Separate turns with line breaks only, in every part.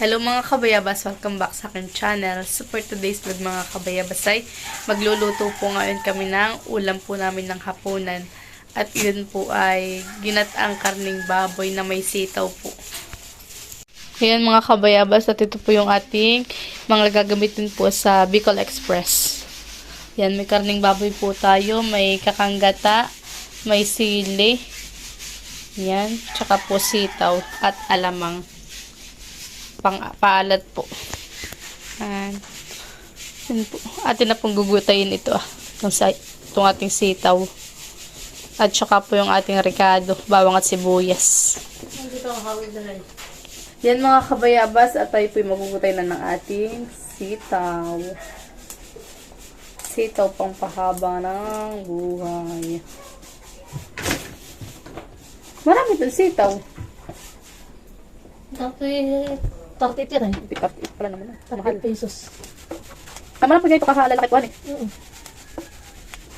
Hello mga kabayabas, welcome back sa aking channel. So for today's vlog mga kabayabas ay magluluto po ngayon kami ng ulam po namin ng hapunan. At yun po ay ginataang karning baboy na may sitaw po. Ayan mga kabayabas, at ito po yung ating mga gagamitin po sa Bicol Express. Yan, may karning baboy po tayo, may kakanggata, may sili, yan, tsaka po sitaw at alamang. Paalat po. Yan po. Atin na pong gugutayin ito. Itong ating sitaw. At saka po yung ating ricado, bawang at sibuyas. Yan mga kabayabas, at tayo po yung magugutay na ng ating sitaw. Sitaw pang pahaba ng buhay. Marami itong sitaw.
Dapat 30 tira.
Pick up pala naman.
30 pesos.
Tama na po ganito kakalalaki po eh.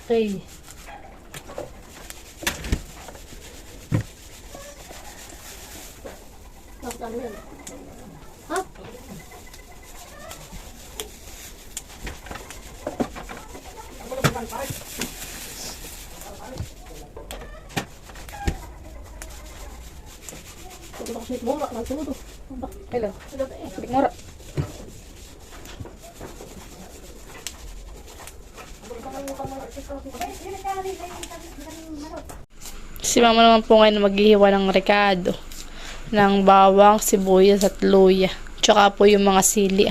Okay. Ha?
Hello. Sabik mura. Si mama naman po ngayon maghihiwa ng ricado. Ng bawang, sibuyas at luya. Tsaka po yung mga sili.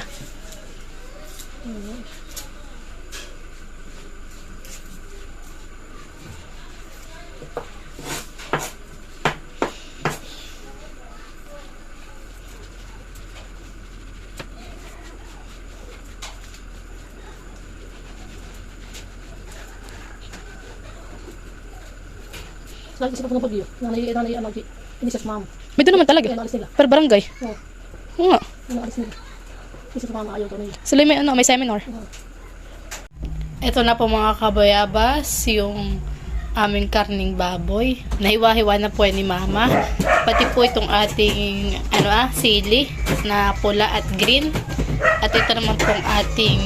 Lagi sila po ng pagyo. Nanay, hindi siya sumama.
May doon naman talaga.
Kaya naalis nila.
Per barangay.
Oo.
Oo nga.
Naalis nila. Hindi siya sumama, ayaw ko na yun.
Sila may seminar. Ito na po mga kabayabas, yung aming karning baboy. Nahiwa-hiwa na po ni mama. Pati po itong ating sili na pula at green. At ito naman pong ating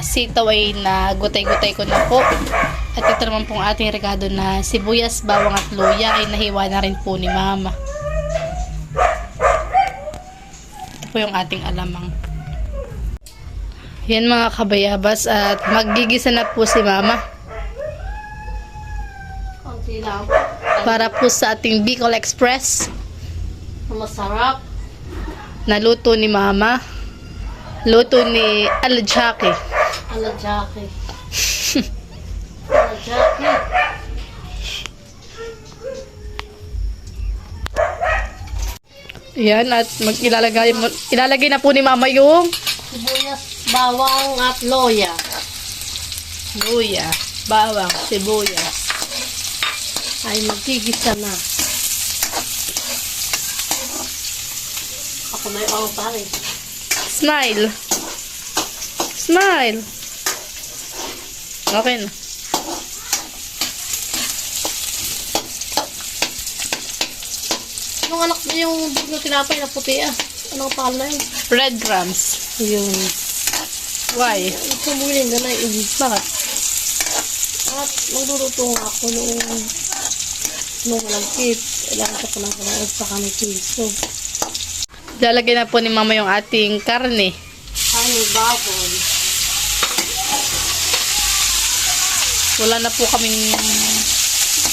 sitaw ay na gutay-gutay ko na po. At ito naman pong ating ricado na sibuyas, bawang at luya ay nahiwa na rin po ni mama. Ito po yung ating alamang. Yan mga kabayabas, at maggigisa na po si mama.
Konti lang.
Para po sa ating Bicol Express.
Masarap.
Naluto ni mama. Luto ni Aljaki.
Aladjaki. Aladjaki.
Yan, at ilalagay na po ni mama yung
Sibuyas, bawang at loya.
luya, bawang, sibuyas.
Ay magigisa na. Ako may awang pare.
Smile. Smile. Okay na.
Yung anak na yung big na tinapay na puti ah. Anong pangalan na yun?
Breadcrumbs.
Yun.
Why?
Ito muli na na yun.
Bakit?
At magluluto nga ako nung walang tip. Kailangan ko pa lang kumain sa kami piso.
Lalagay na po ni mama yung ating karne.
Ay, baboy.
Wala na po kaming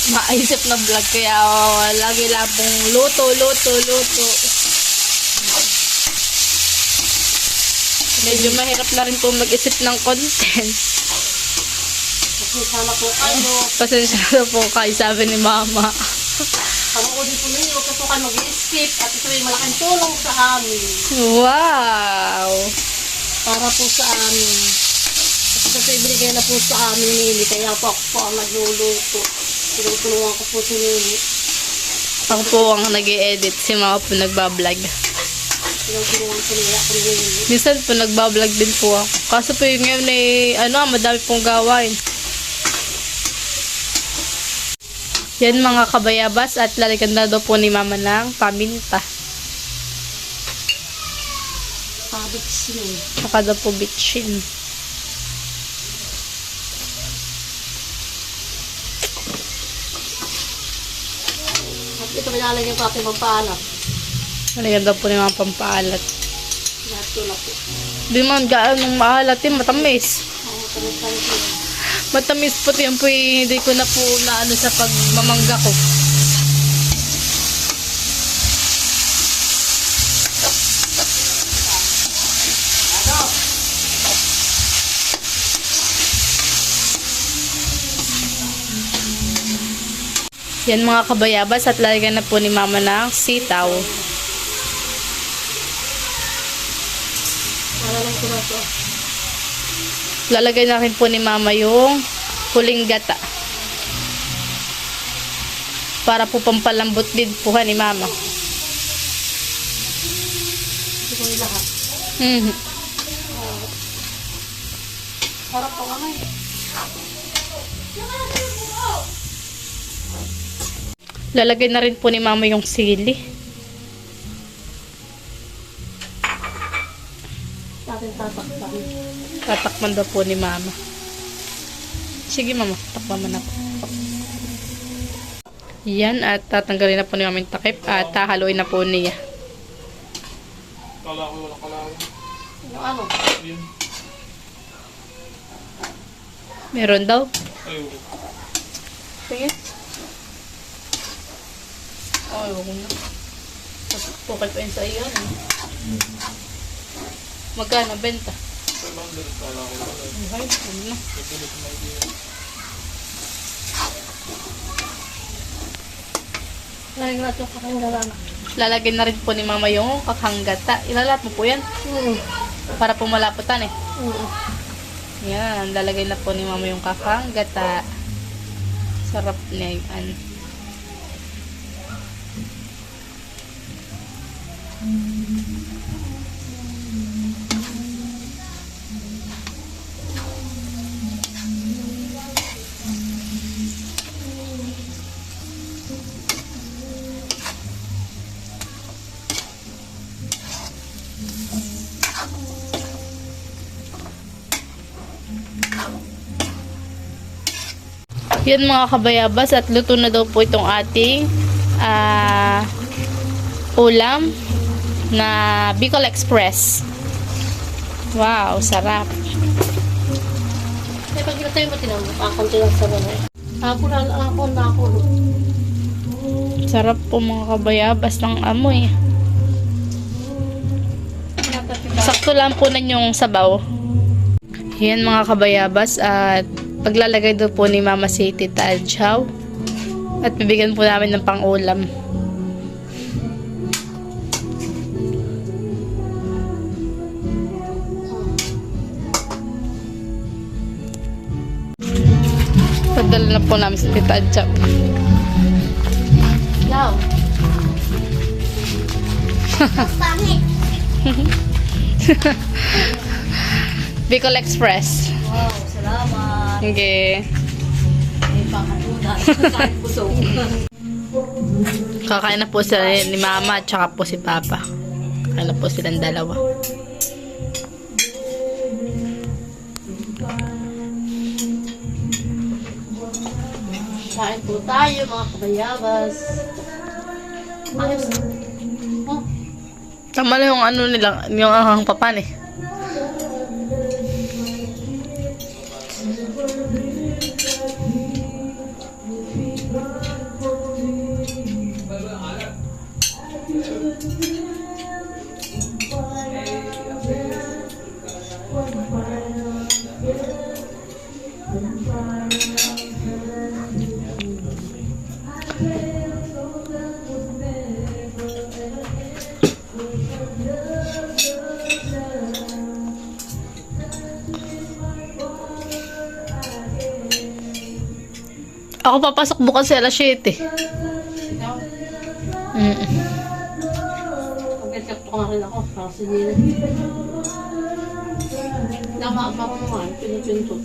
maisip na vlog, kaya lagi lang pong luto. Medyo mahirap na rin po mag-isip ng content.
Pasensya na po kayo.
Pasensya na po kayo, sabi ni mama.
Panoodin po ninyo kasi kayo mag-i-skip at ito yung malaking tulong sa amin.
Wow!
Para po sa amin. Kasi ibigay na po sa amin nili. Kaya po ako po ang nagluluto. Tinutulungan ko po si Nili.
Ako po ang nag-i-edit, si mama po nagbablog.
Tinutulungan ko nila ako Nili.
Minsan po nagbablog din po ako. Kaso po yung ngayon madami pong gawain. Yan mga kabayabas, at lalagyan na daw po ni mama ng paminta.
bitsin.
Baka daw po bitchin.
At ito nilalagyan ko ating pampaalat.
Malagyan daw po ng mga pampaalat.
Lahat ko na po.
Di man gaano maalat yun, matamis.
Tamis-tamis yun.
Matamis po yan po hindi ko na po naano sa pagmamangga ko. Yan mga kabayabas at lalagyan na po ni mama ng sitaw.
Malalang ko na ito.
Lalagay na rin po ni mama yung huling gata. Para po pampalambot din po ni mama.
Hindi ko yung lahat. Harap ko nga eh.
Lalagay na rin po ni mama yung sili.
Natin tatakpan.
Tatakman daw po ni mama. Sige mama, takpan mo na po. Yan, at tatanggalin na po ni mama yung takip at hahaluin na po niya.
Kala ko wala kalawin.
Yung ano?
Yun.
Meron daw.
Ayun.
Tingin. Ay, wag na. Pukal pa yun sa iyo. Magkano benta?
Kailangan din kala ko wala.
Okay, wag na.
Nagbilis na idea.
Lagyan natin yung kakanggalan.
Lalagyan na rin po ni mama yung kakanggata. Ilalat mo po yan. Para po malaputan eh. Yan, lalagay na po ni mama yung kakanggata. Sarap niya yan. Yan mga kabayabas at luto na daw po itong ating ulam na Bicol Express. Wow, sarap.
Eh, pag tayo mo tinawag, kakunti lang sa mga. Ako na ako.
Sarap po mga kabayabas ng amoy. Sakto lang po na yung sabaw. Yan mga kabayabas at paglalagay daw po ni Mama si Tita Adjaw at bibigyan po namin ng pang-ulam. Padala na po namin si Tita Adjaw.
Yaw. Pangit.
Bicol Express.
Wow, salamat.
Okay.
May pangatunan. Kain puso.
Kakain na po sila ni Mama at saka po si Papa. Kakain na po silang dalawa.
Kain po tayo mga kabayabas. Ayos. Oh,
Tama na yung ano nila, yung ahang papan eh. Ako papasok bukas sa alas 7.
ikaw. Pag-catch ko na rin ako. Para sa nila. Tama pa ko naman. Pinipinto.